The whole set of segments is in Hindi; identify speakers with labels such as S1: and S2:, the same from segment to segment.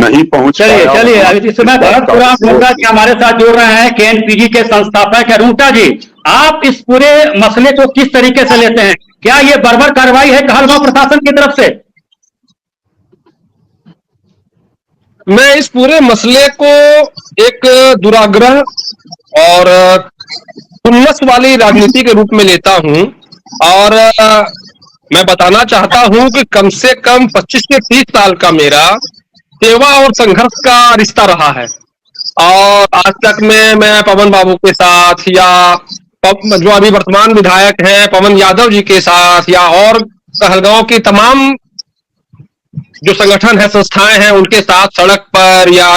S1: नहीं पहुंच
S2: चलिए
S1: पाया।
S2: चलिए, अभी इस समय भरत पुराण मुंडा जी हमारे साथ जुड़ रहे हैं, केएनपीजी के संस्थापक है। रूंगटा जी, आप इस पूरे मसले को किस तरीके से लेते हैं? क्या ये बर्बर कार्रवाई है कहलगांव प्रशासन की तरफ से?
S3: मैं इस पूरे मसले को एक दुराग्रह और हुम्मस वाली राजनीति के रूप में लेता हूं। और मैं बताना चाहता हूं कि कम से कम 25 से 30 साल का मेरा सेवा और संघर्ष का रिश्ता रहा है। और आज तक में मैं पवन बाबू के साथ या जो अभी वर्तमान विधायक हैं पवन यादव जी के साथ या और कहलगांव की तमाम जो संगठन है, संस्थाएं हैं, उनके साथ सड़क पर या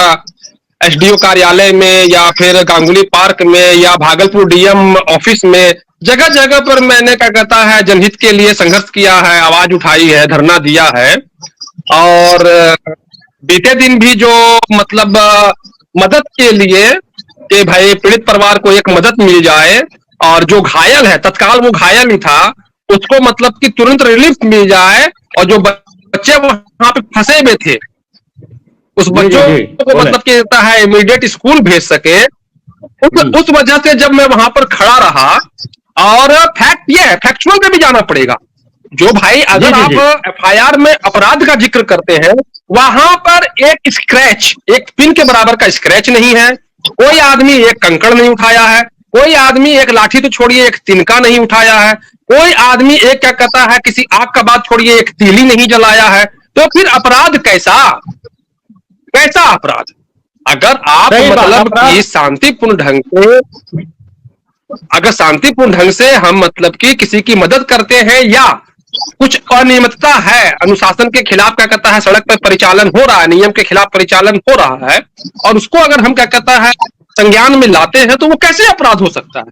S3: एसडीओ कार्यालय में या फिर गांगुली पार्क में या भागलपुर डीएम ऑफिस में, जगह जगह पर मैंने क्या कहता है जनहित के लिए संघर्ष किया है, आवाज उठाई है, धरना दिया है। और बीते दिन भी जो मतलब मदद के लिए कि भाई पीड़ित परिवार को एक मदद मिल जाए, और जो घायल है तत्काल वो घायल ही था, उसको मतलब कि तुरंत रिलीफ मिल जाए, और जो बच्चे वहां पे फंसे हुए थे उस बच्चों को मतलब कि है इमीडिएट स्कूल भेज सके। उस वजह से जब मैं वहां पर खड़ा रहा, और फैक्ट ये है, फैक्चुअल में भी जाना पड़ेगा, जो भाई अगर आप एफआईआर में अपराध का जिक्र करते हैं, वहां पर एक स्क्रैच, एक पिन के बराबर का स्क्रैच नहीं है। कोई आदमी एक कंकड़ नहीं उठाया है, कोई आदमी एक लाठी तो छोड़िए एक तिनका नहीं उठाया है, कोई आदमी एक क्या कहता है किसी आग का बात छोड़िए एक तीली नहीं जलाया है। तो फिर अपराध कैसा कैसा अपराध? अगर आप मतलब कि शांतिपूर्ण ढंग से, अगर शांतिपूर्ण ढंग से हम मतलब कि किसी की मदद करते हैं, या कुछ अनियमितता है, अनुशासन के खिलाफ क्या कहता है सड़क पर परिचालन हो रहा है, नियम के खिलाफ परिचालन हो रहा है, और उसको अगर हम क्या कहता है संज्ञान में लाते हैं, तो वो कैसे अपराध हो सकता है?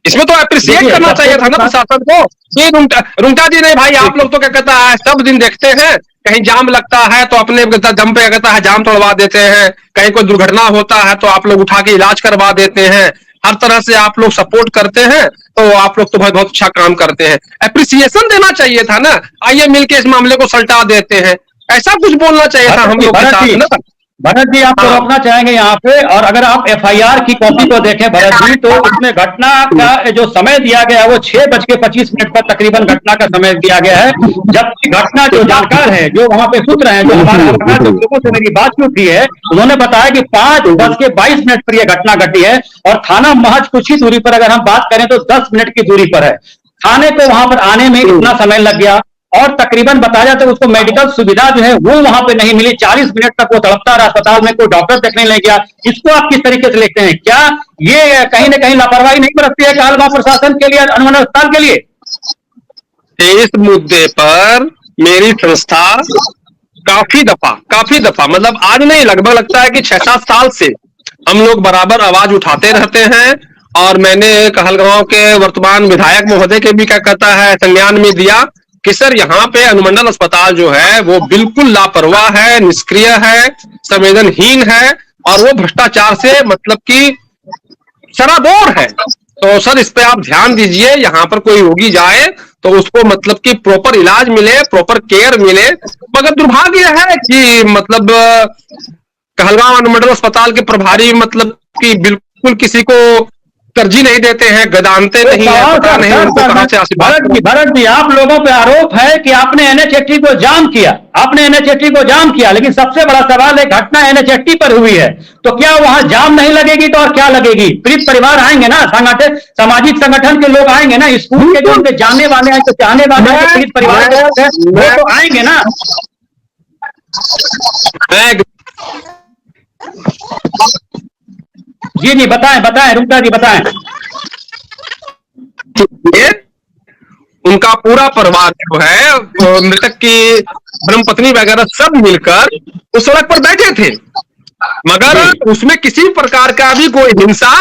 S3: इसमें तो अप्रिशिएट करना चाहिए था ना प्रशासन को। ये रुंगटा जी नहीं भाई, आप लोग तो क्या कहता है सब दिन देखते हैं, कहीं जाम लगता है तो अपने दम पे कहता है जाम तोड़वा देते हैं, कहीं कोई दुर्घटना होता है तो आप लोग उठा के इलाज करवा देते हैं, हर तरह से आप लोग सपोर्ट करते हैं, तो आप लोग तो बहुत बहुत अच्छा काम करते हैं। अप्रिसिएशन देना चाहिए था ना, आइए मिलके इस मामले को सल्टा देते हैं, ऐसा कुछ बोलना चाहिए था हम लोग के साथ ना।
S2: भरत जी, आपको रोकना चाहेंगे यहाँ पे, और अगर आप एफआईआर की कॉपी को देखें भरत जी, तो इसमें घटना का जो समय दिया गया है वो 6:25 पर तकरीबन घटना का समय दिया गया है। जबकि घटना जो जानकार है, जो वहां पे सूत्र हैं, जो हमारे जो लोगों से मेरी बातचीत हुई है, उन्होंने बताया कि 5:22 पर यह घटना घटी है, और थाना महज कुछ ही दूरी पर, अगर हम बात करें तो 10 मिनट की दूरी पर है। थाने को वहां पर आने में इतना समय लग गया, और तकरीबन बताया जाता है उसको मेडिकल सुविधा जो है वो वहां पे नहीं मिली। 40 मिनट तक वो तड़पता रहा, अस्पताल में कोई डॉक्टर देखने नहीं गया। इसको आप किस तरीके से देखते हैं? क्या ये कहीं ना कहीं लापरवाही नहीं बरतती है कहलगांव प्रशासन के लिए, अनुमंडल अस्पताल के लिए?
S3: इस मुद्दे पर मेरी संस्था काफी दफा मतलब आज नहीं, लगभग लगता है कि 6-7 साल से हम लोग बराबर आवाज उठाते रहते हैं। और मैंने कहलगांव के वर्तमान विधायक महोदय के भी क्या कहता है संज्ञान में दिया कि सर यहाँ पे अनुमंडल अस्पताल जो है वो बिल्कुल लापरवाह है, निष्क्रिय है, संवेदनहीन है, और वो भ्रष्टाचार से मतलब कि सराबोर है। तो सर इस पे आप ध्यान दीजिए, यहाँ पर कोई रोगी जाए तो उसको मतलब कि प्रॉपर इलाज मिले, प्रॉपर केयर मिले। मगर दुर्भाग्य है कि मतलब कहलगांव अनुमंडल अस्पताल के प्रभारी मतलब कि बिल्कुल किसी को तरजीह नहीं देते हैं, गदानते नहीं है, पता नहीं उनको कहां से आशीर्वाद।
S2: भरत जी, आप लोगों पे आरोप है कि आपने एनएच-80 को जाम किया, आपने एनएच-80 को जाम किया, लेकिन सबसे बड़ा सवाल है घटना एनएच-80 पर हुई है, तो क्या वहां जाम नहीं लगेगी तो और क्या लगेगी? पीड़ित परिवार आएंगे ना, संगठन सामाजिक संगठन के लोग आएंगे ना, स्कूल के जो उनके जानने वाले हैं, जो चाहने वाले हैं, पीड़ित परिवार के वो तो आएंगे ना। जी जी बताएं रुंगटा जी बताएं।
S3: उनका पूरा परिवार जो है मृतक की धर्मपत्नी वगैरह सब मिलकर उस सड़क पर बैठे थे, मगर उसमें किसी प्रकार का भी कोई हिंसा,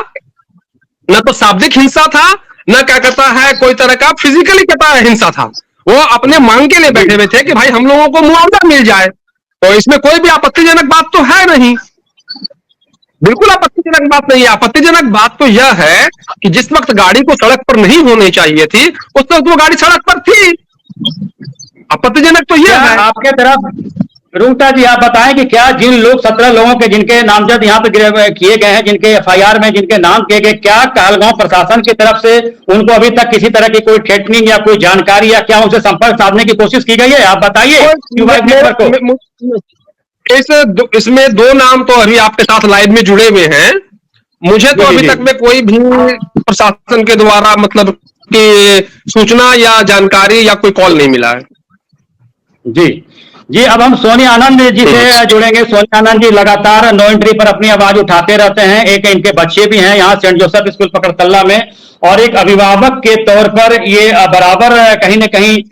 S3: न तो शाब्दिक हिंसा था, न क्या कहता है कोई तरह का फिजिकली कहता है हिंसा था। वो अपने मांग के लिए बैठे हुए थे कि भाई हम लोगों को मुआवजा मिल जाए, तो इसमें कोई भी आपत्तिजनक बात तो है नहीं, बिल्कुल आपत्तिजनक बात नहीं है। आपत्तिजनक बात तो यह है कि जिस वक्त गाड़ी को सड़क पर नहीं होनी चाहिए थी, उस वक्त वो गाड़ी सड़क पर थी। आपत्तिजनक तो यह है।
S2: रूंगटा जी, आप बताएं कि क्या जिन लोग 17 लोगों के जिनके नामजद यहाँ पे किए गए हैं, जिनके एफआईआर में जिनके नाम किए गए, क्या कहलगांव प्रशासन की तरफ से उनको अभी तक किसी तरह की कोई थ्रेटनिंग या कोई जानकारी या क्या उनसे संपर्क साधने की कोशिश की गई है? आप बताइए क्यू5 नेटवर्क को।
S3: इसमें दो नाम तो अभी आपके साथ लाइव में जुड़े हुए हैं। मुझे तो अभी तक में कोई भी प्रशासन के द्वारा मतलब कि सूचना या जानकारी या कोई कॉल नहीं मिला है।
S2: जी जी, अब हम सोनी आनंद जी से जुड़ेंगे। सोनी आनंद जी लगातार नो एंट्री पर अपनी आवाज उठाते रहते हैं। एक इनके बच्चे भी हैं यहाँ सेंट जोसेफ स्कूल पकड़तल्ला में, और एक अभिभावक के तौर पर ये बराबर कहीं न कहीं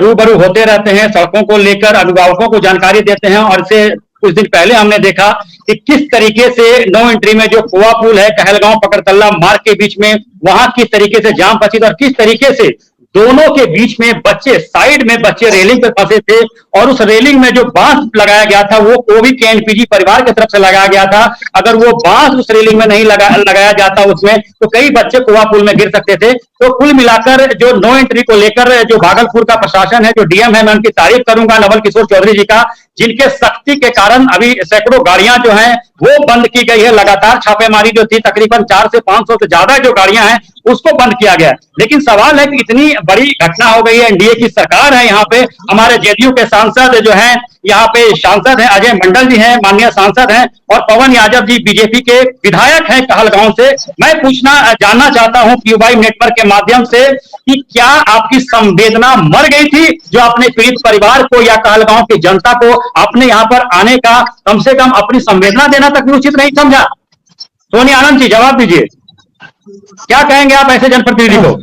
S2: रूबरू होते रहते हैं, सड़कों को लेकर अभिभावकों को जानकारी देते हैं। और इससे कुछ दिन पहले हमने देखा कि किस तरीके से नो एंट्री में जो कुआ पुल है कहलगांव पकड़तल्ला मार्ग के बीच में, वहां किस तरीके से जाम फंसी और किस तरीके से दोनों के बीच में बच्चे, साइड में बच्चे रेलिंग पे फंसे थे, और उस रेलिंग में जो बांस लगाया गया था वो भी केएनपीजी परिवार की तरफ से लगाया गया था। अगर वो बांस उस रेलिंग में नहीं लगाया जाता उसमें, तो कई बच्चे कुआ पुल में गिर सकते थे। तो कुल मिलाकर जो नो एंट्री को लेकर जो भागलपुर का प्रशासन है, जो डीएम है, मैं उनकी तारीफ करूंगा नवल किशोर चौधरी जी का, जिनके सख्ती के कारण अभी सैकड़ों गाड़ियां जो हैं वो बंद की गई है। लगातार छापेमारी जो थी, तकरीबन 400 से 500 से ज्यादा जो गाड़ियां हैं उसको बंद किया गया। लेकिन सवाल है कि इतनी बड़ी घटना हो गई है, एनडीए की सरकार है यहाँ पे, हमारे जेडीयू के सांसद जो हैं यहाँ पे सांसद हैं, अजय मंडल जी हैं माननीय सांसद हैं, और पवन यादव जी बीजेपी के विधायक हैं कहलगांव से। मैं जानना चाहता हूं क्यू5 नेटवर्क के माध्यम से कि क्या आपकी संवेदना मर गई थी, जो अपने पीड़ित परिवार को या कहलगांव की जनता को अपने यहाँ पर आने का कम से कम अपनी संवेदना देना तक भी उचित नहीं समझा? सोनी आनंद जी जवाब दीजिए, क्या कहेंगे आप ऐसे जनप्रतिनिधि को?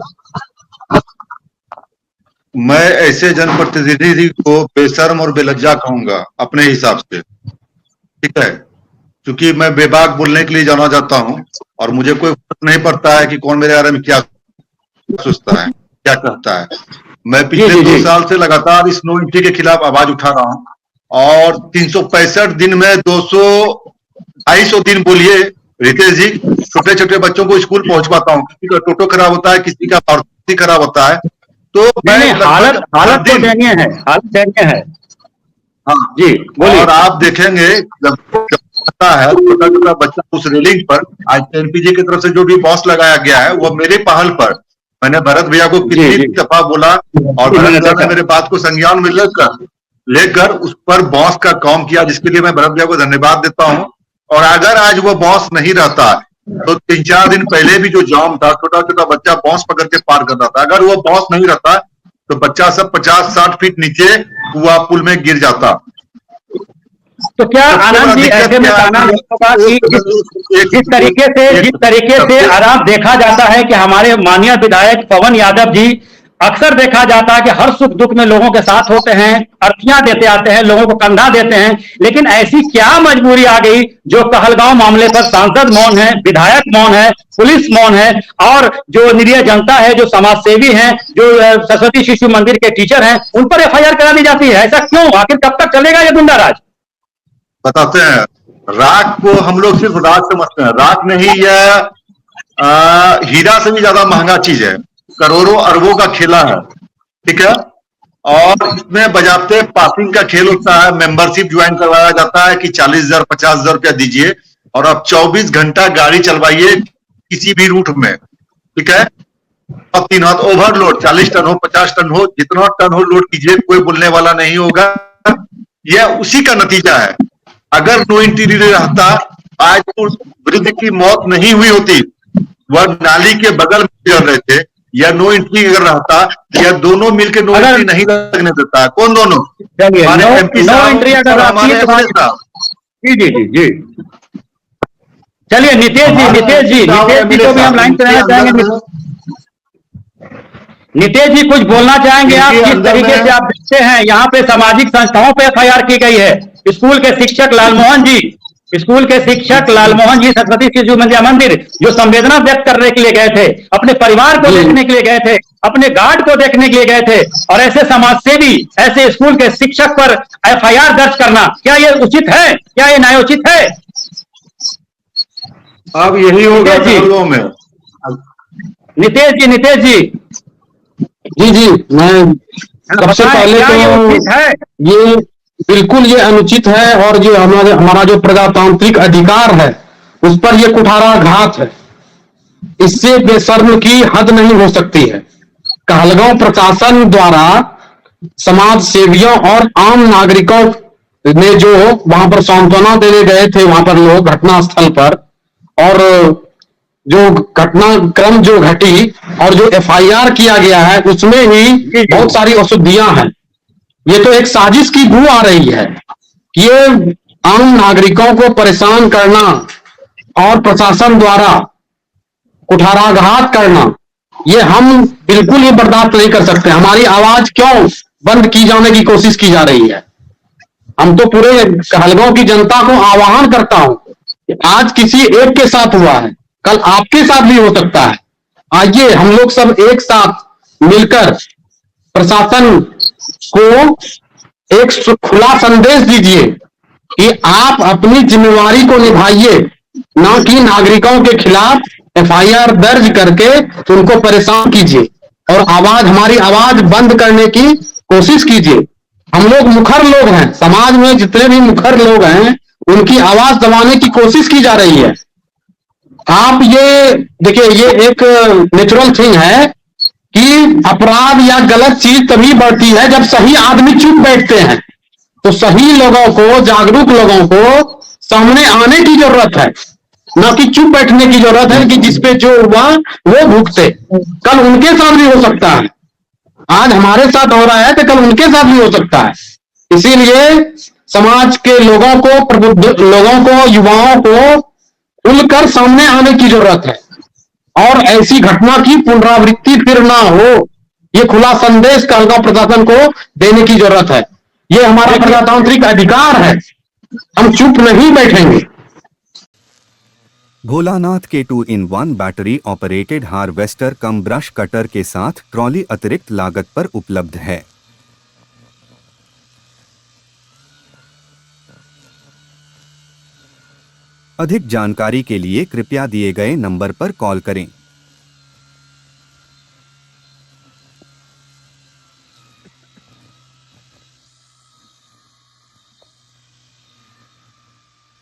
S1: मैं ऐसे जनप्रतिनिधि को बेशर्म और बेलज्जा कहूंगा अपने हिसाब से, ठीक है, क्योंकि मैं बेबाक बोलने के लिए जाना जाता हूं और मुझे कोई फर्क नहीं पड़ता है कि कौन मेरे बारे में क्या सोचता है, क्या कहता है। मैं पिछले 2 साल से लगातार इस नो एंट्री के खिलाफ आवाज उठा रहा हूं, और 365 दिन में 200-250 दिन बोलिए रितेश जी, छोटे छोटे बच्चों को स्कूल पहुंच पाता हूँ। किसी का टोटो खराब होता है, किसी का मारुति खराब होता है, तो मैं
S2: हालत तो दयनीय है, हालत दयनीय है।
S1: हाँ
S2: जी बोलिए।
S1: और आप देखेंगे जब आता है छोटा छोटा बच्चा उस रेलिंग पर, आज एनपीजी की तरफ से जो भी बॉस लगाया गया है वो मेरे पहल पर, मैंने भरत भैया को कितनी दफा बोला, और भरत भैया ने मेरे बात को संज्ञान में लेकर उस पर बॉस का काम किया, जिसके लिए मैं भरत भैया को धन्यवाद देता हूँ। और अगर आज वो बॉस नहीं रहता तो 3-4 दिन पहले भी जो जाम था, छोटा छोटा बच्चा बॉस पकड़ के पार कर रहा था, अगर वो बॉस नहीं रहता तो बच्चा सब 50-60 फीट नीचे कुआ पुल में गिर जाता।
S2: तो क्या आनंद जी ऐसे में कहना होगा कि जिस तरीके से आराम देखा जाता है कि हमारे माननीय विधायक पवन यादव जी, अक्सर देखा जाता है कि हर सुख दुख में लोगों के साथ होते हैं, अर्थियां देते आते हैं, लोगों को कंधा देते हैं, लेकिन ऐसी क्या मजबूरी आ गई जो कहलगांव मामले पर सांसद मौन है, विधायक मौन है, पुलिस मौन है, और जो निरीह जनता है, जो समाज सेवी हैं, जो सरस्वती शिशु मंदिर के टीचर हैं, उन पर एफआईआर करा दी जाती है? ऐसा क्यों? आखिर कब तक चलेगा ये गुंडाराज?
S1: बताते हैं। राख को हम लोग सिर्फ राख समझते हैं, राख नहीं, यह हीरा से भी ज्यादा महंगा चीज है, करोड़ों अरबों का खेला है, ठीक है। और इसमें बजाते पासिंग का खेल होता है, मेंबरशिप ज्वाइन करवाया जाता है कि 40,000 50,000 रुपया दीजिए और आप 24 घंटा गाड़ी चलवाइए किसी भी रूट में, ठीक है। और 3 हाथ ओवरलोड, 40 टन हो 50 टन हो, जितना टन हो लोड कीजिए, कोई बोलने वाला नहीं होगा। यह उसी का नतीजा है। अगर नो एंट्री रहता, आज उस वृद्ध की मौत नहीं हुई होती, वह नाली के बगल में गिर रहे थे। या नो एंट्री अगर रहता, या दोनों मिलकर नो एंट्री नहीं लगने देता। कौन दोनों? हमारे एमपी साहब और हमारे एमएलए साहब।
S2: जी जी जी जी, चलिए नितेश जी को भी हम लाइन पे रहना चाहेंगे। नितेश जी कुछ बोलना चाहेंगे आप? किस तरीके से आप देखते हैं यहाँ पे सामाजिक संस्थाओं पे एफआईआर की गई है? स्कूल के शिक्षक लालमोहन जी सरस्वती शिशु मंदिर जो संवेदना व्यक्त करने के लिए गए थे, अपने परिवार को देखने के लिए गए थे, अपने गार्ड को देखने के लिए गए थे, और ऐसे समाज सेवी, ऐसे स्कूल के शिक्षक पर एफआईआर दर्ज करना, क्या ये उचित है? क्या ये न्यायोचित है?
S1: अब यही होगा लोगों में।
S2: नितेश जी
S3: जी मैं सबसे पहले तो
S2: है?
S3: ये
S4: बिल्कुल ये अनुचित है और जो हमारा जो प्रजातांत्रिक अधिकार है उस पर ये कुठाराघात है। इससे बेशर्म की हद नहीं हो सकती है। कहलगांव प्रशासन द्वारा समाज सेवियों और आम नागरिकों ने जो वहां पर सांत्वना देने गए थे, वहां पर लोग घटना स्थल पर, और जो घटनाक्रम जो घटी और जो एफआईआर किया गया है उसमें ही बहुत सारी अशुद्धियां हैं। ये तो एक साजिश की बू आ रही है। ये आम नागरिकों को परेशान करना और प्रशासन द्वारा कुठाराघात करना, ये हम बिल्कुल ही बर्दाश्त नहीं कर सकते। हमारी आवाज क्यों बंद की जाने की कोशिश की जा रही है? हम तो पूरे कहलगांव की जनता को आह्वान करता हूं कि आज किसी एक के साथ हुआ है, कल आपके साथ भी हो सकता है। आइए हम लोग सब एक साथ मिलकर प्रशासन को एक खुला संदेश दीजिए कि आप अपनी जिम्मेवारी को निभाइए, ना कि नागरिकों के खिलाफ एफआईआर दर्ज करके उनको परेशान कीजिए और हमारी आवाज बंद करने की कोशिश कीजिए। हम लोग मुखर लोग हैं, समाज में जितने भी मुखर लोग हैं उनकी आवाज दबाने की कोशिश की जा रही है। आप ये देखिए, ये एक नेचुरल थिंग है कि अपराध या गलत चीज तभी बढ़ती है जब सही आदमी चुप बैठते हैं। तो सही लोगों को, जागरूक लोगों को सामने आने की जरूरत है, ना कि चुप बैठने की जरूरत है कि जिसपे जो हुआ वो भुगते। कल उनके साथ भी हो सकता है, आज हमारे साथ हो रहा है तो कल उनके साथ भी हो सकता है। इसीलिए समाज के लोगों को, प्रबुद्ध लोगों को, युवाओं को खुलकर सामने आने की जरूरत है और ऐसी घटना की पुनरावृत्ति फिर ना हो, ये खुला संदेश कहलगांव प्रशासन को देने की जरूरत है। ये हमारा प्रजातांत्रिक अधिकार है, हम चुप नहीं बैठेंगे।
S5: भोलानाथ के 2-in-1 बैटरी ऑपरेटेड हार्वेस्टर कम ब्रश कटर के साथ ट्रॉली अतिरिक्त लागत पर उपलब्ध है। अधिक जानकारी के लिए कृपया दिए गए नंबर पर कॉल करें।